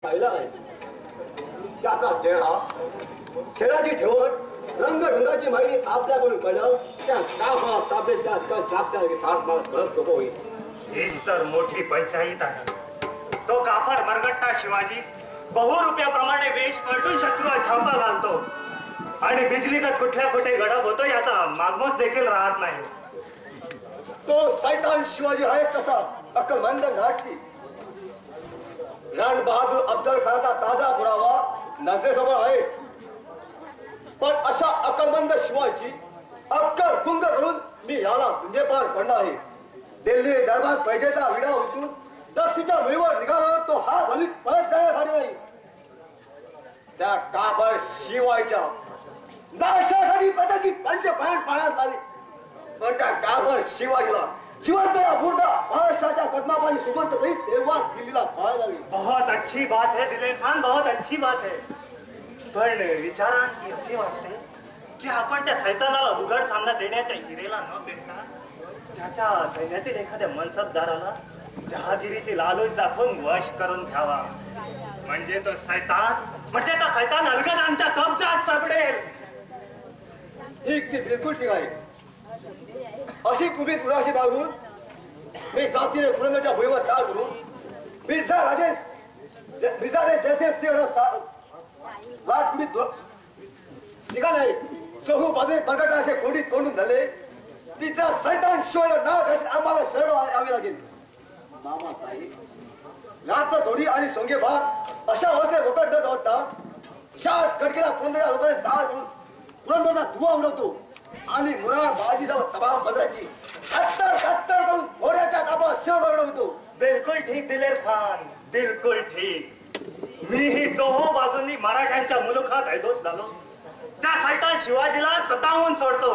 पाहिला आहे त्याचा चेहराची ठेवट रंगढंगाची माहिती आपल्याकडून कळलं त्या कामा साबेच्या जागच्या ताटमाळात कळत नको होईल. हीच तर मोठी पंचायत आहे. तो काफर मरगट्टा शिवाजी बहुरुपयाप्रमाणे वेश पलटून शत्रूला छापा घालतो आणि बिजलीगत कुठल्या कुठे गडप होतो याचा मागमोस देखील राहत नाही. तो सैतान शिवाजी आहे कसा अक्कलमंद नाटकी. राण बहादूर अफजल खानाचा ताजा पुरावा नजरेसमोर आहे. पण अशा अक्कलमंद शिवाजी अक्कल गुंग करून मी याला दुनियेपार पडणार आहे. दिल्ली दरबार पैजेचा विडा उचलून दक्षिणच्या मुळीवर निघाला तो हा भलीत परत जाण्यासाठी नाही. त्या काबर शिवायच्या नाशासाठी प्रजाती पंचपायण पाण्यास लावी. पण त्या काबर शिवाजीला जिवंत या बुर्दा महाराष्ट्राच्या कदमापाशी सुमंत रही तेव्हा दिल्लीला पळायला लावी. बहुत अच्छी बात है दिलीप खान, बहुत अच्छी बात है. पण विचारांती असे वाटते की आपण त्या सैतानाला उघड सामना देण्याच्या हिरेला न भेटता त्याच्या सैन्यातील एखाद्या मनसबदाराला जहागिरीची लालूच दाखवून वश करून घ्यावा. म्हणजे तो सैतान अलगद आमच्या कब्जात सापडेल. ठीक ती बिलकुल ठीक आहे. अशी तुम्ही तुळाशी बाळगून मी जातीने पुरंदरच्या भुईवर ताळ करून मिर्झा जयसिंह सिंह वाट निघाले. चहू बाजूने बगटा असे कोंडीत कोंडून झाले. तिचा सैतान शिवाय नाव घासून आम्हाला शरण यावे लागेल. मामासाहेब रात्र थोडी आणि सोंगे फार अशा अवस्थेत रोकड न दौडता शाळेत कडकेला पुरंदरच्या लोकांनी जाळ करून पुरंदरचा धुवा उडवतो आणि मुरार बाजीजवळ तमाम बंदराची कत्तर करून घोड्याच्या कापात शेव उडवतो. बिलकुल ठीक दिलेर खान, बिलकुल ठीक. मीही दोहो बाजूंनी मराठ्यांच्या मुलुखात हैदोस झालो. त्या सैतान शिवाजीला स्वतःहून सोडतो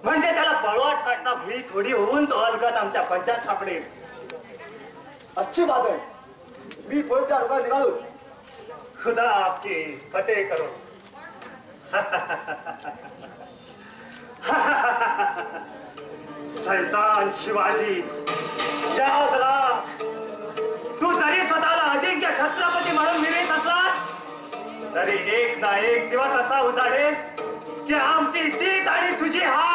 म्हणजे त्याला पळवाट काढता भुई थोडी होऊन तो अलगद आमच्या पंचायत सापडेल. अच्छी बात आहे. मी पळत्या रोगा निघालो. खुदा आपकी फतेह करो. सैतान शिवाजी याद राख, तू जरी स्वतःला अजिंक्य छत्रपती म्हणून मिळत असलास तरी एक ना एक दिवस असा उजाडेल की आमची जीत आणि तुझी हार